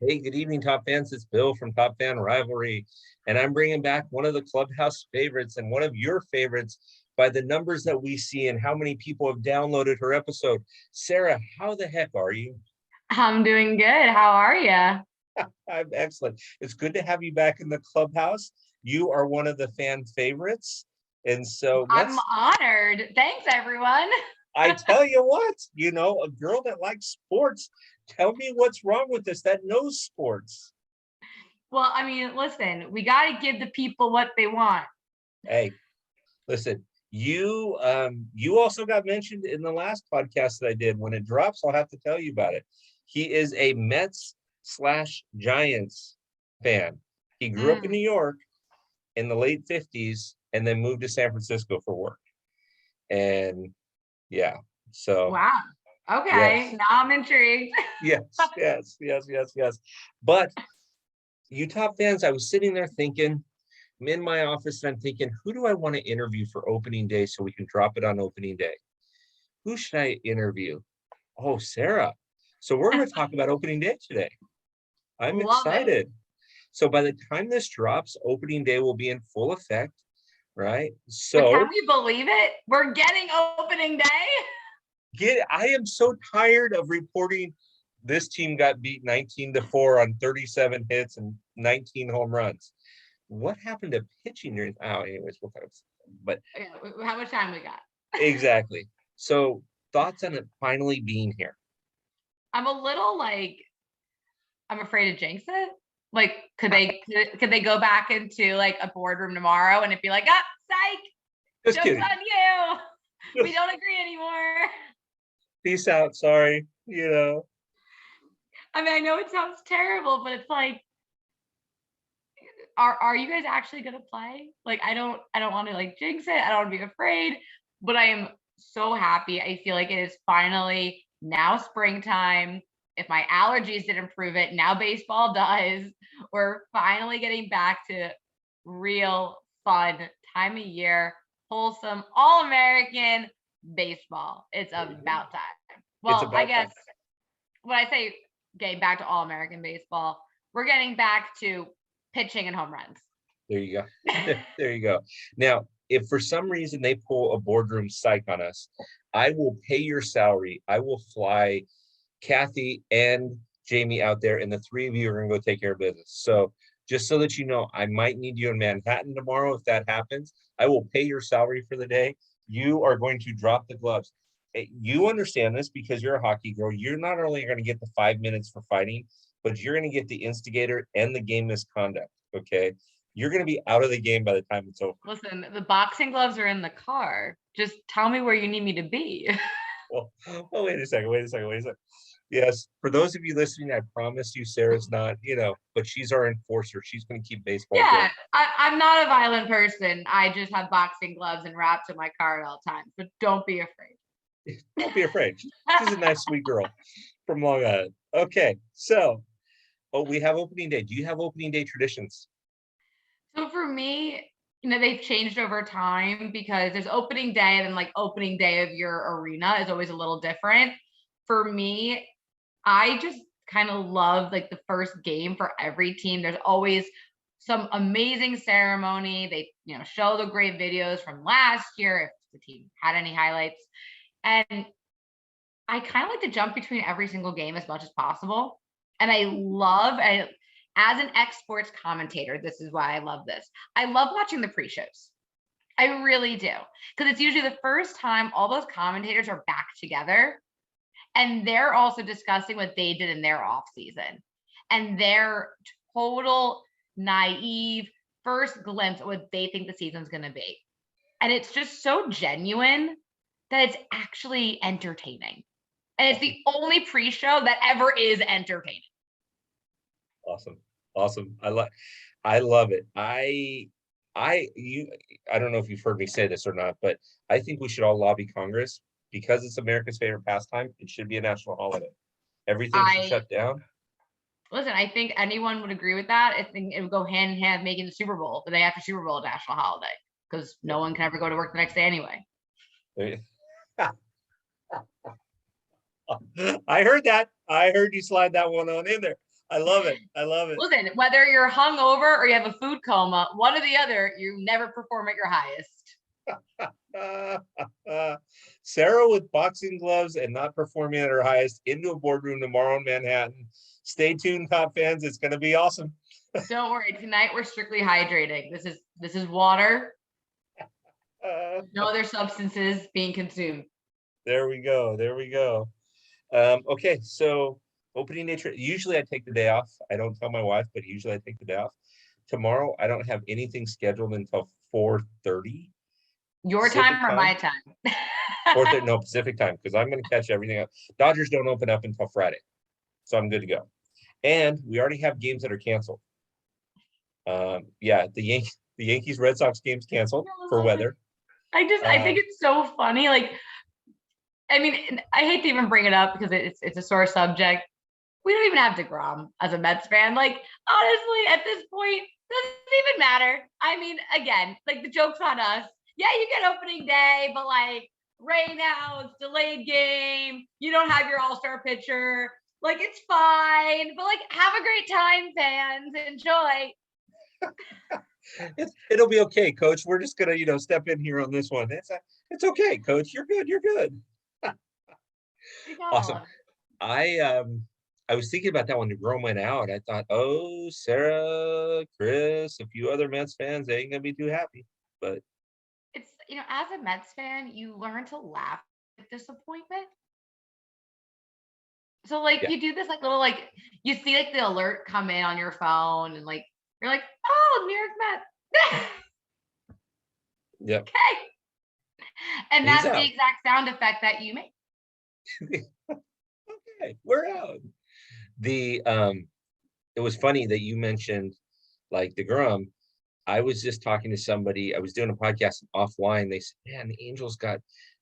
Hey, good evening, Top fans. It's Bill from Top Fan Rivalry, and I'm bringing back one of the clubhouse favorites and one of your favorites by the numbers that we see and how many people have downloaded her episode. Sarah, how the heck are you? I'm doing good. How are you? I'm excellent. It's good to have you back in the clubhouse. You are one of the fan favorites, and so I'm honored. Thanks, everyone. I tell you what, a girl that likes sports, tell me what's wrong with this that knows sports. Well, I mean, listen, we got to give the people what they want. Hey, listen, you also got mentioned in the last podcast that I did. When it drops, I'll have to tell you about it. He is a Mets/Giants fan. He grew up in New York in the late 50s and then moved to San Francisco for work. And yeah, so wow. Okay, yes. Now I'm intrigued. yes. But you Top fans, I was sitting there thinking, I'm in my office and I'm thinking, who do I want to interview for opening day so we can drop it on opening day? Who should I interview? Oh, Sarah. So we're going to talk about opening day today. I'm excited. It. So by the time this drops, opening day will be in full effect, right? So can we believe it? We're getting opening day. I am so tired of reporting this team got beat 19-4 on 37 hits and 19 home runs. What happened to pitching during? Oh, anyways, we'll kind of. But how much time we got? Exactly. So thoughts on it finally being here? I'm a little I'm afraid to jinx it. Like, could they go back into like a boardroom tomorrow and it'd be like, psych, joke's on you. We don't agree anymore. Peace out. Sorry. I mean, I know it sounds terrible, but it's like, are you guys actually gonna play? Like, I don't want to jinx it. I don't want to be afraid, but I am so happy. I feel like it is finally now springtime. If my allergies didn't prove it, now baseball does. We're finally getting back to real fun time of year, wholesome, all-American baseball. It's about time. Well, I guess when I say getting back to all-American baseball, we're getting back to pitching and home runs. There you go. There you go. Now, if for some reason they pull a boardroom psych on us, I will pay your salary. I will fly Kathy and Jamie out there, and the three of you are going to go take care of business. So just so that you know, I might need you in Manhattan tomorrow. If that happens, I will pay your salary for the day. You are going to drop the gloves. You understand this because you're a hockey girl. You're not only going to get the 5 minutes for fighting, but you're going to get the instigator and the game misconduct. Okay. You're going to be out of the game by the time it's over. Listen, the boxing gloves are in the car. Just tell me where you need me to be. Well, wait a second. Yes, for those of you listening, I promise you Sarah's not, but she's our enforcer. She's going to keep baseball going. I'm not a violent person. I just have boxing gloves and wraps in my car at all times, but don't be afraid. Don't be afraid. She's a nice, sweet girl from Long Island. Okay, so, we have opening day. Do you have opening day traditions? So for me, they've changed over time because there's opening day and then opening day of your arena is always a little different. For me, I just kind of love the first game for every team. There's always some amazing ceremony. They, show the great videos from last year if the team had any highlights. And I kind of like to jump between every single game as much as possible. And as an ex-sports commentator, this is why I love this. I love watching the pre-shows. I really do. Because it's usually the first time all those commentators are back together. And they're also discussing what they did in their off season. And their total naive first glimpse of what they think the season's going to be. And it's just so genuine that it's actually entertaining. And it's the only pre-show that ever is entertaining. Awesome. I love it. I don't know if you've heard me say this or not, but I think we should all lobby Congress because it's America's favorite pastime. It should be a national holiday. Everything should shut down. Listen, I think anyone would agree with that. I think it would go hand in hand making the Super Bowl, the day after Super Bowl, a national holiday because no one can ever go to work the next day anyway. I heard that. I heard you slide that one on in there. I love it. I love it. Listen, whether you're hungover or you have a food coma, one or the other, you never perform at your highest. Sarah with boxing gloves and not performing at her highest into a boardroom tomorrow in Manhattan. Stay tuned, Top fans. It's going to be awesome. Don't worry. Tonight we're strictly hydrating. This is water. No other substances being consumed. There we go. There we go. Okay, so opening day. Usually I take the day off. I don't tell my wife, but usually I take the day off. Tomorrow I don't have anything scheduled until 4:30. Your time or my time? 4:30, no, Pacific time, because I'm going to catch everything up. Dodgers don't open up until Friday, so I'm good to go. And we already have games that are canceled. Yeah, the Yankees Red Sox game's canceled for weather. I think it's so funny. Like, I mean, I hate to even bring it up because it's a sore subject. We don't even have DeGrom as a Mets fan. Like, honestly, at this point, doesn't even matter. I mean, again, like the joke's on us. Yeah, you get opening day, but like rain outs, delayed game, you don't have your all-star pitcher. Like, it's fine, but like, have a great time, fans. Enjoy. It'll be okay, Coach. We're just gonna, step in here on this one. It's okay, Coach. You're good. You're good. Awesome. I was thinking about that when DeGrom went out. I thought, oh, Sarah, Chris, a few other Mets fans, they ain't gonna be too happy. But it's, as a Mets fan, you learn to laugh at disappointment. So like you do this like little like you see like the alert come in on your phone and like you're like, oh, New York Mets. Yep. Okay. And He's that's out. the exact sound effect that you make. Okay, we're out. It was funny that you mentioned like DeGrom. I was just talking to somebody. I was doing a podcast offline. They said, "Man, the Angels got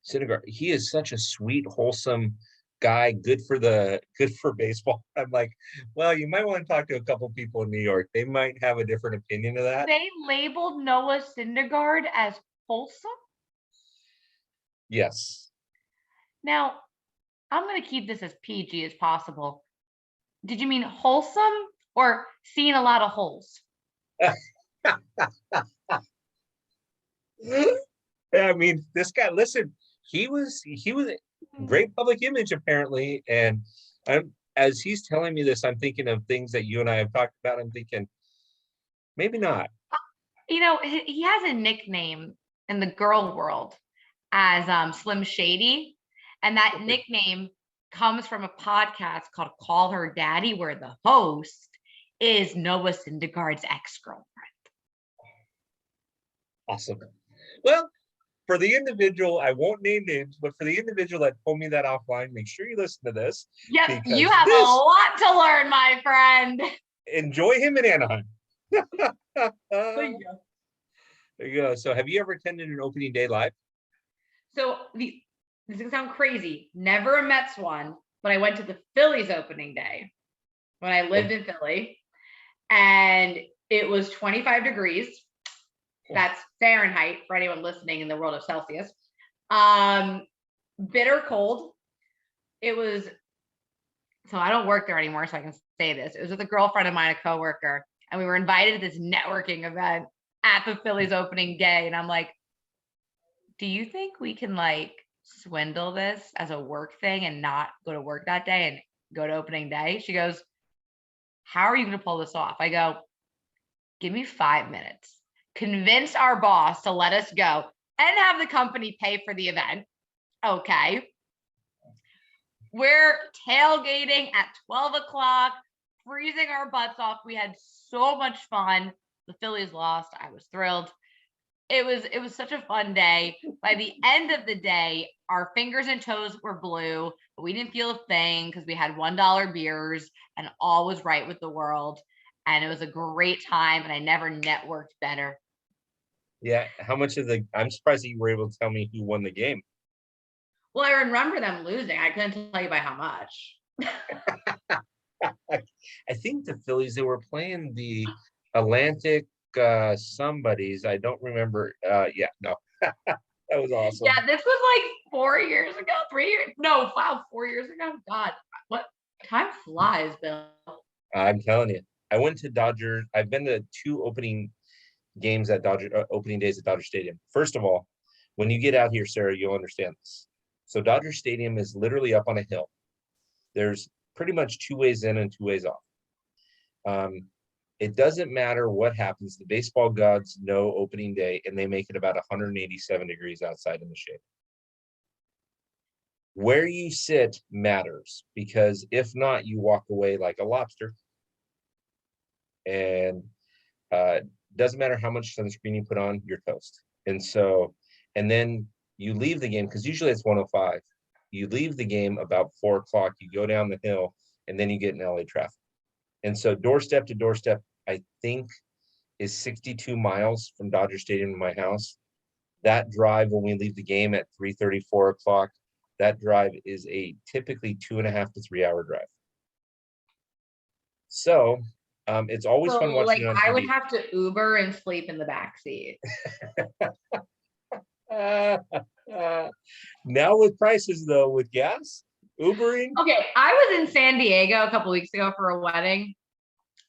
Syndergaard. He is such a sweet, wholesome guy. Good for baseball." I'm like, well, you might want to talk to a couple people in New York. They might have a different opinion of that. They labeled Noah Syndergaard as wholesome. Yes. Now, I'm going to keep this as PG as possible. Did you mean wholesome or seeing a lot of holes? I mean, this guy, listen, he was great public image apparently, and as he's telling me this, I'm thinking of things that you and I have talked about. I'm thinking maybe not. He has a nickname in the girl world as Slim Shady, and that nickname comes from a podcast called Call Her Daddy, where the host is Noah Syndergaard's ex-girlfriend. Awesome. Well, for the individual, I won't name names, but for the individual that told me that offline, make sure you listen to this. Yep, you have a lot to learn, my friend. Enjoy him in Anaheim. There you go. There you go. So have you ever attended an opening day live? So this is gonna sound crazy. Never a Mets one, but I went to the Phillies opening day when I lived in Philly, and it was 25 degrees. That's Fahrenheit for anyone listening in the world of Celsius. Bitter cold. It was, so I don't work there anymore, so I can say this. It was with a girlfriend of mine, a coworker, and we were invited to this networking event at the Phillies opening day. And I'm like, do you think we can like swindle this as a work thing and not go to work that day and go to opening day? She goes, how are you going to pull this off? I go, give me 5 minutes. Convince our boss to let us go and have the company pay for the event. Okay. We're tailgating at 12 o'clock, freezing our butts off. We had so much fun. The Phillies lost. I was thrilled. It was such a fun day. By the end of the day, our fingers and toes were blue, but we didn't feel a thing because we had $1 beers and all was right with the world. And it was a great time, and I never networked better. Yeah. How much I'm surprised that you were able to tell me who won the game. Well, I remember them losing. I couldn't tell you by how much. I think the Phillies, they were playing the Atlantic somebody's. I don't remember. Yeah, no. That was awesome. Yeah, this was like 4 years ago, 3 years. No, wow, 4 years ago. God, what time flies, Bill. I'm telling you, I went to Dodger. I've been to two opening games at Dodger opening days at Dodger Stadium. First of all, when you get out here, Sarah, you'll understand this. So Dodger Stadium is literally up on a hill. There's pretty much two ways in and two ways off. It doesn't matter what happens. The baseball gods know opening day, and they make it about 187 degrees outside in the shade. Where you sit matters, because if not, you walk away like a lobster. And doesn't matter how much sunscreen you put on, you're toast. And so, and then you leave the game, because usually it's 105. You leave the game about 4 o'clock, you go down the hill, and then you get in LA traffic. And so doorstep to doorstep, I think, is 62 miles from Dodger Stadium to my house. That drive, when we leave the game at 3:30, 4 o'clock, that drive is a typically 2.5 to 3 hour drive. So it's always fun watching it on I TV. would have to Uber and sleep in the back seat. Now with prices, though, with gas, Ubering. Okay, I was in San Diego a couple weeks ago for a wedding.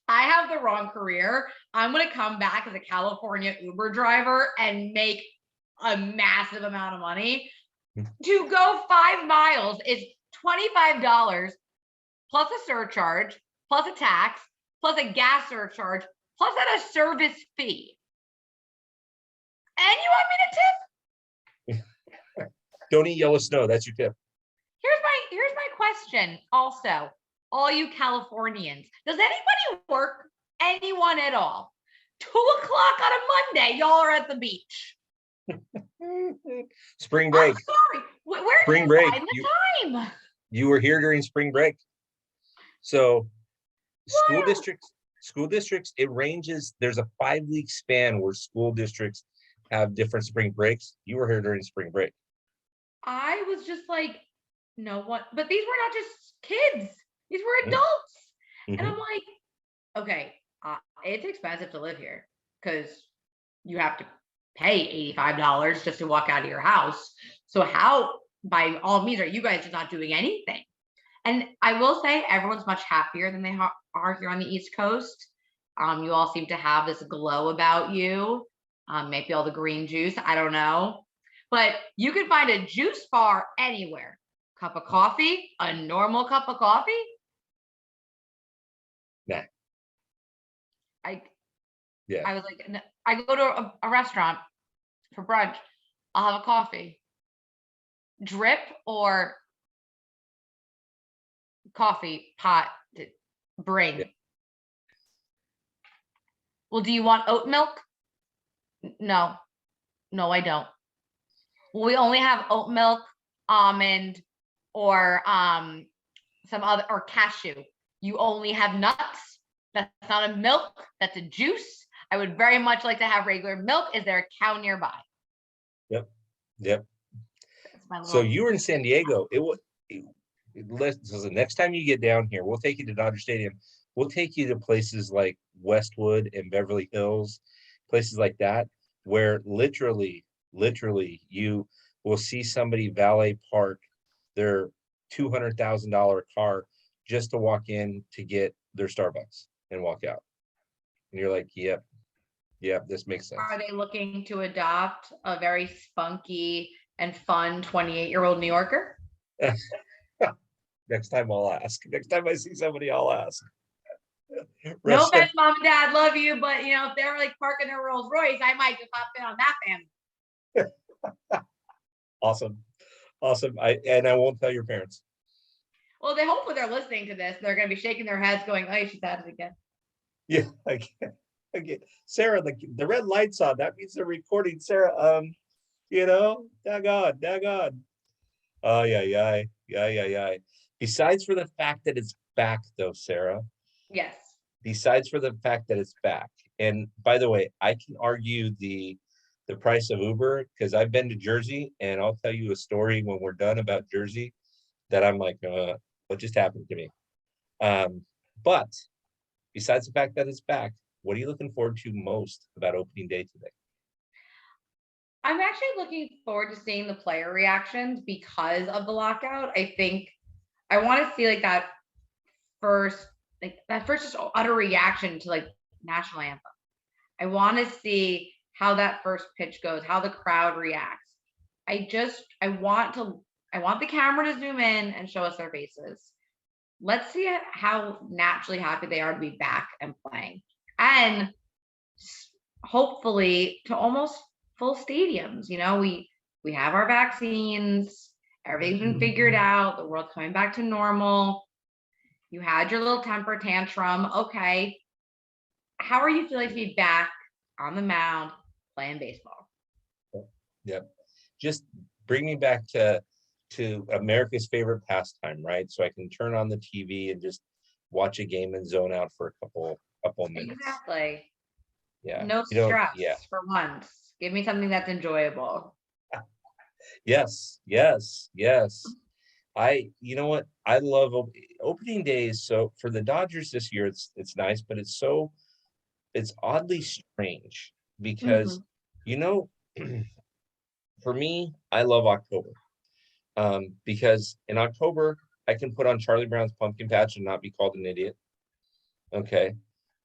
I have the wrong career. I'm going to come back as a California Uber driver and make a massive amount of money. To go 5 miles is $25 plus a surcharge, plus a tax, plus a gas surcharge, plus at a service fee. And you want me to tip? Don't eat yellow snow. That's your tip. Here's my question. Also, all you Californians, does anybody work? Anyone at all? 2 o'clock on a Monday, y'all are at the beach. Spring break. I'm sorry. Where spring do you break. find the time? You were here during spring break. So school districts, it ranges. There's a 5-week span where school districts have different spring breaks. You were here during spring break. I was just like, no what? But these were not just kids. These were adults. Mm-hmm. And I'm like, okay, it's expensive to live here because you have to pay $85 just to walk out of your house. So how, by all means, are you guys just not doing anything? And I will say everyone's much happier than they are here on the East Coast. You all seem to have this glow about you. Maybe all the green juice, I don't know. But you can find a juice bar anywhere. Cup of coffee, a normal cup of coffee. Nah. I was like, I go to a restaurant for brunch. I'll have a coffee. Drip or coffee pot to bring. Yeah. Well, do you want oat milk? No, I don't. Well, we only have oat milk, almond, or some other, or cashew. You only have nuts. That's not a milk. That's a juice. I would very much like to have regular milk. Is there a cow nearby? Yep. So you were in San Diego. So the next time you get down here, we'll take you to Dodger Stadium. We'll take you to places like Westwood and Beverly Hills, places like that, where literally you will see somebody valet park their $200,000 car just to walk in to get their Starbucks and walk out. And you're like, yep, this makes sense. Are they looking to adopt a very spunky and fun 28-year-old New Yorker? Next time I'll ask. Next time I see somebody, I'll ask. No offense, mom and dad, love you, but if they're like parking their Rolls Royce, I might just hop in on that family. Awesome. I won't tell your parents. Well, they hopefully they're listening to this. They're going to be shaking their heads, going, "Oh, she's at it again." Yeah, again. Sarah, the red light's on. That means they're recording. Sarah, daggone. Oh yeah. Besides for the fact that it's back, though, Sarah. Yes. Besides for the fact that it's back, and by the way, I can argue the price of Uber because I've been to Jersey, and I'll tell you a story when we're done about Jersey that I'm like, what just happened to me? But besides the fact that it's back, what are you looking forward to most about opening day today? I'm actually looking forward to seeing the player reactions because of the lockout. I think I want to see like that first like that first just utter reaction to like national anthem. I want to see how that first pitch goes, how the crowd reacts. I want the camera to zoom in and show us their faces. Let's see how naturally happy they are to be back and playing. And hopefully to almost full stadiums. We have our vaccines, everything's been figured out, the world's coming back to normal. You had your little temper tantrum. Okay. How are you feeling to be back on the mound playing baseball? Yep. Just bring me back to America's favorite pastime, right? So I can turn on the TV and just watch a game and zone out for a couple minutes. Exactly. Yeah. No stress for once. Give me something that's enjoyable. Yes. You know what? I love opening days. So for the Dodgers this year, it's nice, but it's oddly strange because, for me, I love October. Because in October, I can put on Charlie Brown's Pumpkin Patch and not be called an idiot. Okay.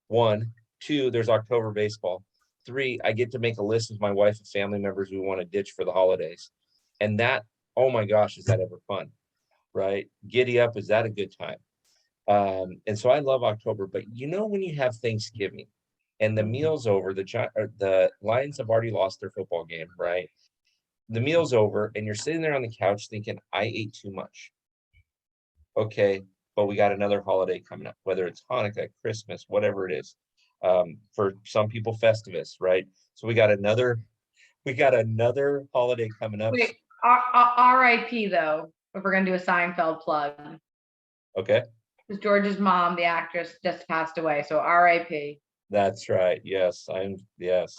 1, 2, there's October baseball. 3, I get to make a list with my wife of family members we want to ditch for the holidays. And that, oh my gosh, is that ever fun? Right? Giddy up, is that a good time? And so I love October, but when you have Thanksgiving and the meal's over, the Lions have already lost their football game, right? The meal's over and you're sitting there on the couch thinking, I ate too much. Okay, but we got another holiday coming up, whether it's Hanukkah, Christmas, whatever it is. For some people, Festivus, right? So we got another holiday coming up. Wait, R.I.P. though, if we're gonna do a Seinfeld plug. Okay. Because George's mom, the actress, just passed away, so R.I.P. That's right. Yes, yes.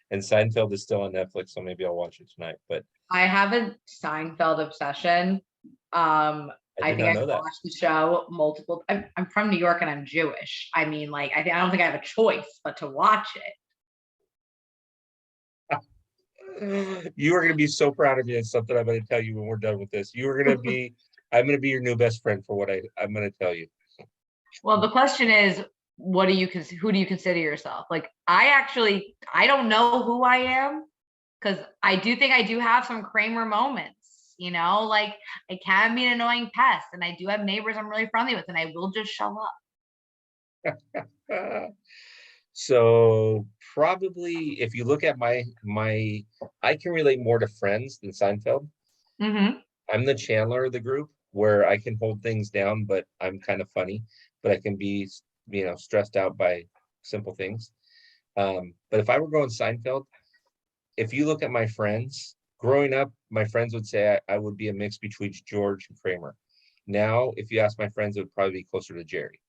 And Seinfeld is still on Netflix, so maybe I'll watch it tonight. But I have a Seinfeld obsession. I think I could watch the show multiple. I'm from New York and I'm Jewish. I mean, like, I don't think I have a choice but to watch it. You are going to be so proud of me. It's something I'm going to tell you when we're done with this. I'm going to be your new best friend for what I'm going to tell you. Well, the question is, who do you consider yourself? Like, I don't know who I am, because I do think I do have some Kramer moments. Like, I can be an annoying pest, and I do have neighbors I'm really friendly with, and I will just show up. So probably if you look at my I can relate more to Friends than Seinfeld. Mm-hmm. I'm the Chandler of the group, where I can hold things down, but I'm kind of funny, but I can be, stressed out by simple things. But if I were going Seinfeld, if you look at my friends, growing up, my friends would say I would be a mix between George and Kramer. Now, if you ask my friends, it would probably be closer to Jerry.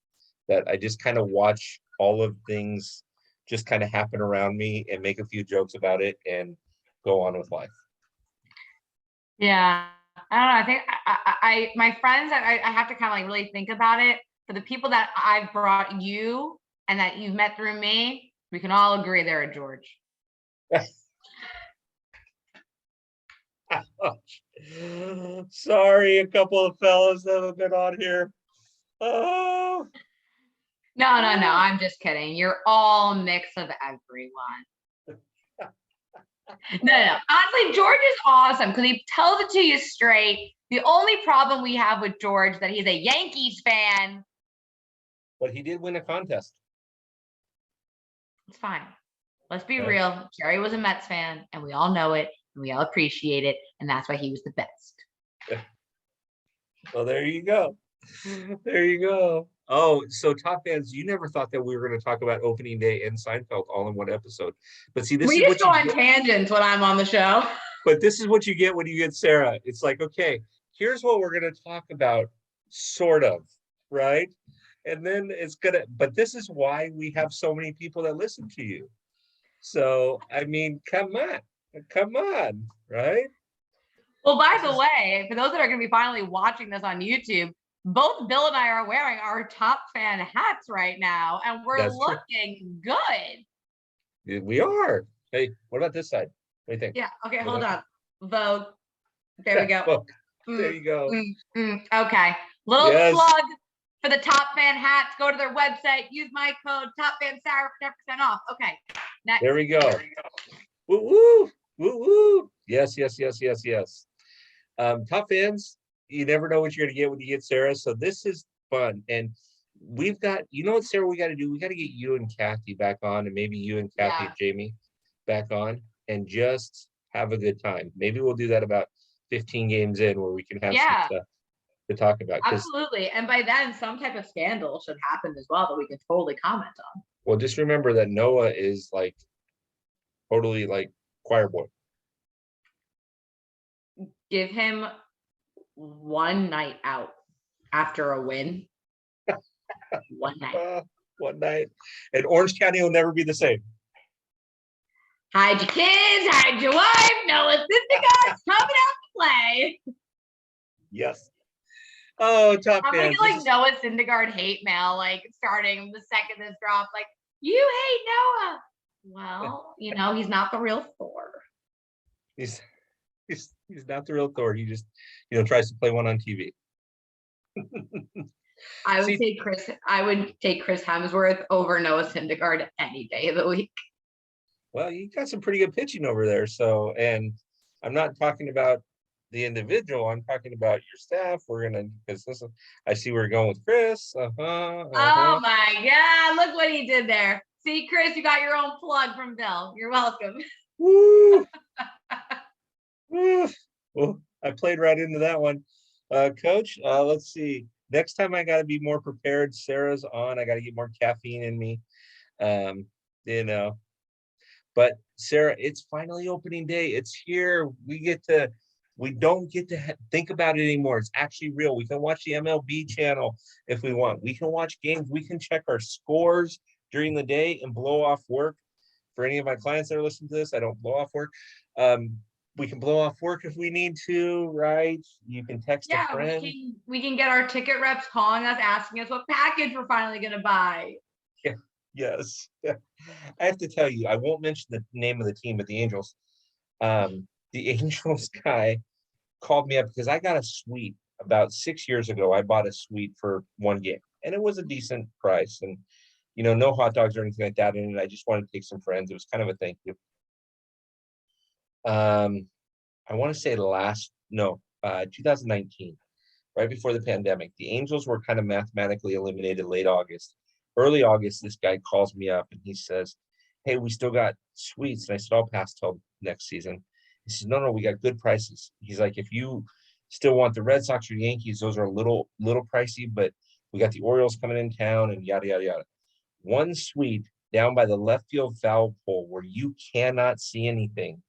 That I just kind of watch all of things just kind of happen around me and make a few jokes about it and go on with life. Yeah. I don't know. I think my friends, I have to kind of like really think about it. For the people that I've brought you and that you've met through me, we can all agree they're a George. Sorry, a couple of fellas that have been on here. Oh. No. I'm just kidding. You're all mix of everyone. No. Honestly, George is awesome because he tells it to you straight. The only problem we have with George that he's a Yankees fan. But he did win a contest. It's fine. Let's be real. Jerry was a Mets fan, and we all know it, and we all appreciate it, and that's why he was the best. Well, there you go. There you go. Oh, so Top Fans, you never thought that we were going to talk about opening day and Seinfeld all in one episode. But see, we just go on tangents when I'm on the show. But this is what you get when you get Sarah. It's like, okay, here's what we're going to talk about, sort of, right? And then but this is why we have so many people that listen to you. So, I mean, come on, right? Well, by the way, for those that are going to be finally watching this on YouTube, both Bill and I are wearing our Top Fan hats right now, and we're looking good. We are. Hey, what about this side? What do you think? Yeah. Okay, hold on. Vogue. There we go. There you go. Okay. Little plug. for the Top Fan hats. Go to their website. Use my code TopFanSour for 10% off. Okay, next. There we go. Woo woo, woo woo. Yes. Top fans, you never know what you're gonna get when you get Sarah. So this is fun, and we've got, you know what, Sarah, we got to do. We got to get you and Kathy back on, and maybe you and Kathy and Jamie back on, and just have a good time. Maybe we'll do that about 15 games in, where we can have some stuff to talk about. Absolutely, and by then, some type of scandal should happen as well that we can totally comment on. Well, just remember that Noah is like totally like choir boy. Give him one night out after a win. One night. And Orange County will never be the same. Hide your kids, hide your wife. Noah Syndergaard's coming out to play. Yes. Oh, Top I'm fans. like Noah Syndergaard hate mail, like starting the second this drops. Like, you hate Noah. Well, you know, he's not the real Thor. He's not the real Thor. He just, tries to play one on TV. I would take Chris Hemsworth over Noah Syndergaard any day of the week. Well, you got some pretty good pitching over there. So, and I'm not talking about the individual. I'm talking about your staff. Because I see we're going with Chris. Oh my God! Look what he did there. See, Chris, you got your own plug from Bill. You're welcome. Woo! Woo! Well, I played right into that one. Coach, let's see. Next time I got to be more prepared. Sarah's on. I got to get more caffeine in me. But Sarah, it's finally opening day. It's here. We don't get to think about it anymore. It's actually real. We can watch the MLB channel if we want. We can watch games. We can check our scores during the day and blow off work. For any of my clients that are listening to this, I don't blow off work. We can blow off work if we need to, right? You can text a friend. We can get our ticket reps calling us, asking us what package we're finally going to buy. Yeah. Yes. Yeah. I have to tell you, I won't mention the name of the team, but the Angels. The Angels guy called me up because I got a suite about 6 years ago. I bought a suite for one game, and it was a decent price, and no hot dogs or anything like that in it. I just wanted to take some friends. It was kind of a thank you. I want to say 2019, right before the pandemic. The Angels were kind of mathematically eliminated late August. Early August, this guy calls me up and he says, "Hey, we still got suites." And I said, "I'll pass till next season." He says, No, we got good prices. He's like, "If you still want the Red Sox or Yankees, those are a little pricey, but we got the Orioles coming in town and yada, yada, yada." One suite down by the left field foul pole where you cannot see anything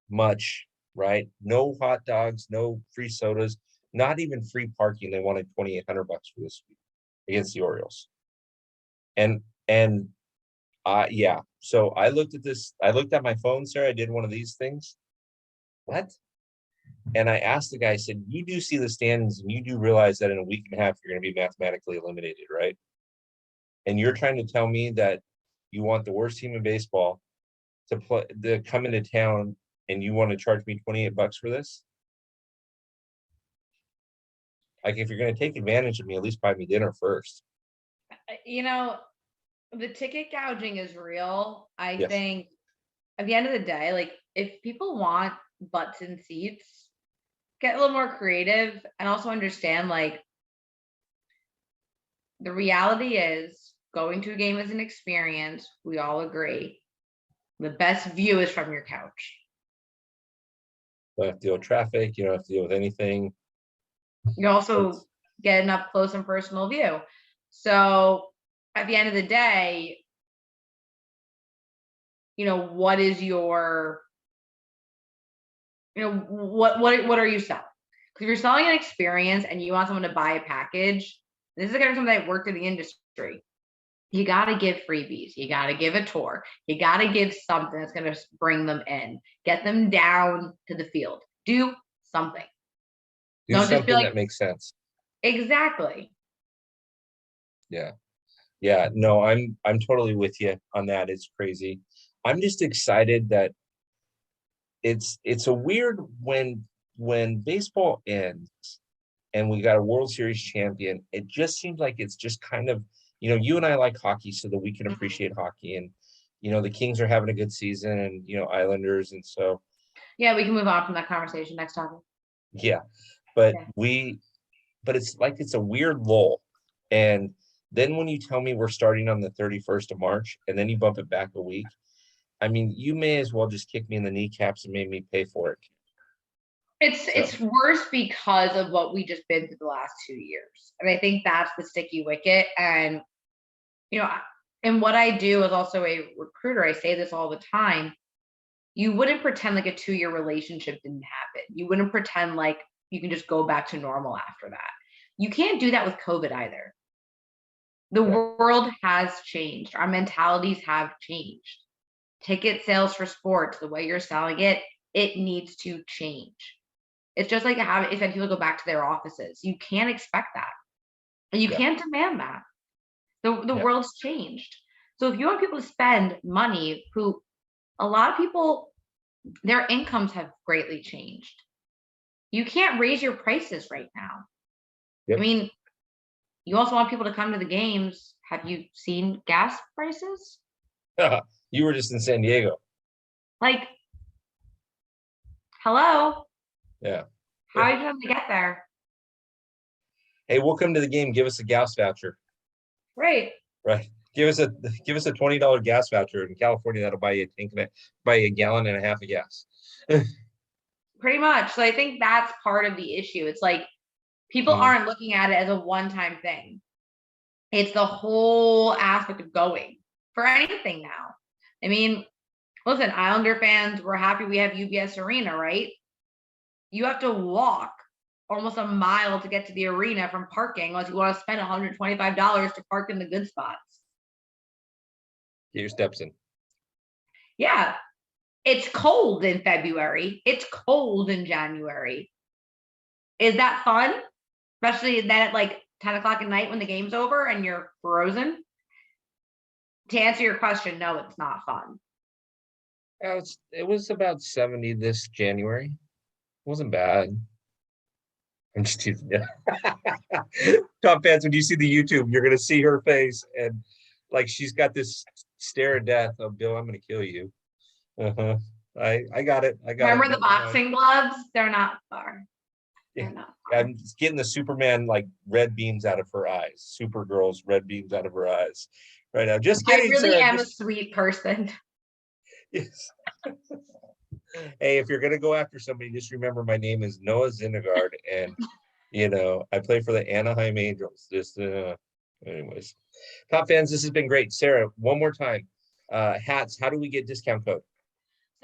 much, right? No hot dogs, no free sodas, not even free parking. They wanted $2,800 for this suite against the Orioles. And yeah. So I looked at this. I looked at my phone, Sarah. I did one of these things. What? And I asked the guy, I said, "You do see the standings and you do realize that in a week and a half, you're going to be mathematically eliminated, right? And you're trying to tell me that you want the worst team in baseball to come into town and you want to charge me $28 for this? Like, if you're going to take advantage of me, at least buy me dinner first." The ticket gouging is real. I think at the end of the day, like, if people want butts in seats, get a little more creative and also understand, like, the reality is going to a game is an experience. We all agree. The best view is from your couch. You don't have to deal with traffic. You don't have to deal with anything. You also get an up close and personal view. So at the end of the day, what is your, what are you selling? Because if you're selling an experience and you want someone to buy a package, this is the kind of something that worked in the industry. You got to give freebies. You got to give a tour. You got to give something that's going to bring them in, get them down to the field. Do something. Don't something just be like, that makes sense. Exactly. Yeah. Yeah. No, I'm totally with you on that. It's crazy. I'm just excited that it's a weird when baseball ends, and we got a World Series champion. It just seems like it's just kind of, you and I like hockey so that we can Mhm. appreciate hockey. And, the Kings are having a good season, and, Islanders. And so, Yeah, we can move on from that conversation. Next topic. yeah, but Yeah. it's like it's a weird lull. And then when you tell me we're starting on the 31st of March and then you bump it back a week, I mean, you may as well just kick me in the kneecaps and make me pay for it. So, It's worse because of what we just been through the last 2 years. And I think that's the sticky wicket. And you know, and what I do as also a recruiter, I say this all the time. You wouldn't pretend like a 2 year relationship didn't happen. You wouldn't pretend like you can just go back to normal after that. You can't do that with COVID either. The yeah, world has changed. Our mentalities have changed. Ticket sales for sports, the way you're selling it, it needs to change. It's just like how if people go back to their offices. You can't expect that. And you yeah, can't demand that. The yeah, world's changed. So if you want people to spend money, who a lot of people, their incomes have greatly changed. You can't raise your prices right now. I yep. mean, you also want people to come to the games. Have you seen gas prices? You were just in San Diego. Like, hello, Yeah. how are you going to get there? Hey, we'll come to the game. Give us a gas voucher, Right. right? Give us a $20 gas voucher in California. That'll buy you buy you a gallon and a half of gas. Pretty much. So I think that's part of the issue. It's like people Mhm. aren't looking at it as a one-time thing. It's the whole aspect of going for anything now. I mean, listen, Islander fans, we're happy we have UBS Arena, right? You have to walk almost a mile to get to the arena from parking unless you want to spend $125 to park in the good spots. Get your steps in. Yeah, it's cold in February. It's cold in January. Is that fun? Especially then at like 10 o'clock at night when the game's over and you're frozen? To answer your question, no, it's not fun. It was about 70 this January. It wasn't bad. I'm just teasing you. Top fans, when you see the YouTube, you're gonna see her face and like she's got this stare of death of Bill, I'm gonna kill you. Uh-huh. I got it. I got it. Remember the Never mind. boxing gloves? They're not far. Yeah. They're not far. I'm just getting the Superman like red beams out of her eyes. Supergirl's red beams out of her eyes right now. Just I kidding, really Sarah. am a Just sweet person. yes. Hey, if you're gonna go after somebody, just remember my name is Noah Zinegard, and I play for the Anaheim Angels. Just anyways. Top fans, this has been great. Sarah, one more time. Hats, how do we get discount code?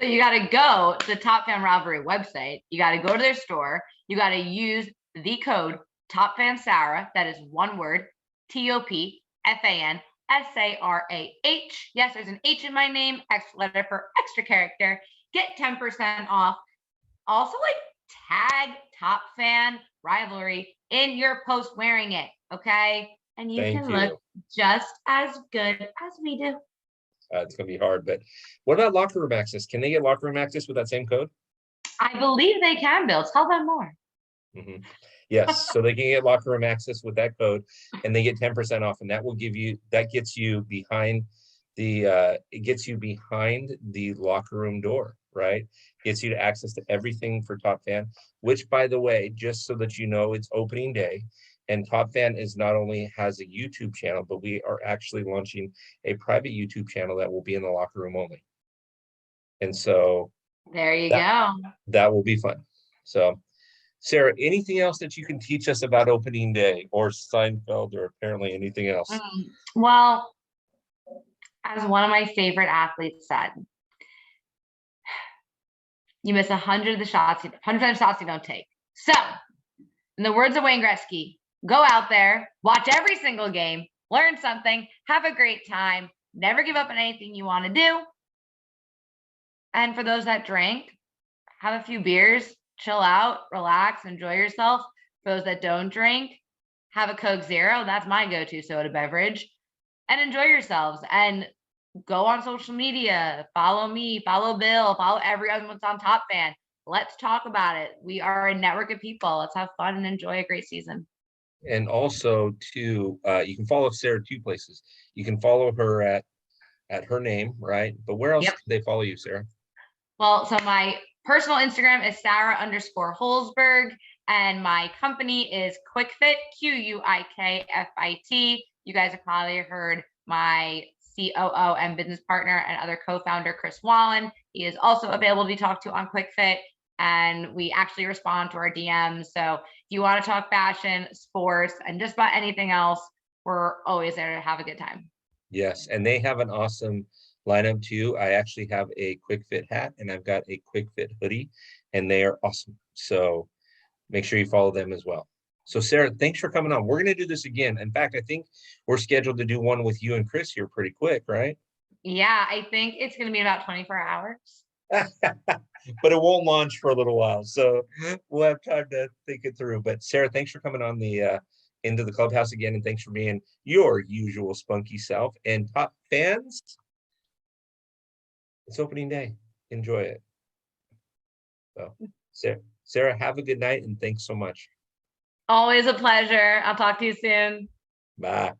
So you got to go to the Top Fan Rivalry website. You got to go to their store. You got to use the code Top Fan Sarah. That is one word. TOPFANSARAH. Yes, there's an H in my name. Extra letter for extra character. Get 10% off. Also, like tag Top Fan Rivalry in your post wearing it. Okay, and you Thank can look you. just as good as we do. It's gonna be hard, but what about locker room access? Can they get locker room access with that same code? I believe they can, Bill. Tell them more. Mhm. Yes, so they can get locker room access with that code, and they get 10% off, and that gets you behind it gets you behind the locker room door, right? Gets you to access to everything for Top Fan, which by the way, just so that you know, it's opening day, and Top Fan is not only has a YouTube channel, but we are actually launching a private YouTube channel that will be in the locker room only. And so There you that go. that will be fun. So Sarah, anything else that you can teach us about opening day or Seinfeld or apparently anything else? Well, as one of my favorite athletes said, you miss 100 of the shots, 100 of the shots you don't take. So, in the words of Wayne Gretzky, go out there, watch every single game, learn something, have a great time, never give up on anything you want to do. And for those that drink, have a few beers, chill out, relax, enjoy yourself. For those that don't drink, have a Coke Zero. That's my go-to soda beverage. And enjoy yourselves. And go on social media. Follow me, follow Bill, follow everyone's on Top Fan. let's talk about it. We are a network of people. Let's have fun and enjoy a great season. And also too, you can follow Sarah two places. You can follow her at her name, right? But where else Yep. can they follow you, Sarah? Well, so my personal Instagram is Sarah_Holzberg, and my company is QuickFit, QUIKFIT. You guys have probably heard my COO and business partner and other co-founder, Chris Wallen. He is also available to be talked to on QuickFit, and we actually respond to our DMs. So if you want to talk fashion, sports, and just about anything else, we're always there to have a good time. Yes, and they have an awesome lineup too. I actually have a Quick Fit hat and I've got a Quick Fit hoodie, and they are awesome. So make sure you follow them as well. So Sarah, thanks for coming on. We're going to do this again. In fact, I think we're scheduled to do one with you and Chris here pretty quick, right? Yeah, I think it's going to be about 24 hours. But it won't launch for a little while, so we'll have time to think it through. But Sarah, thanks for coming on the into the clubhouse again, and thanks for being your usual spunky self. And top fans, it's opening day. Enjoy it. So, Sarah, have a good night, and thanks so much. Always a pleasure. I'll talk to you soon. Bye.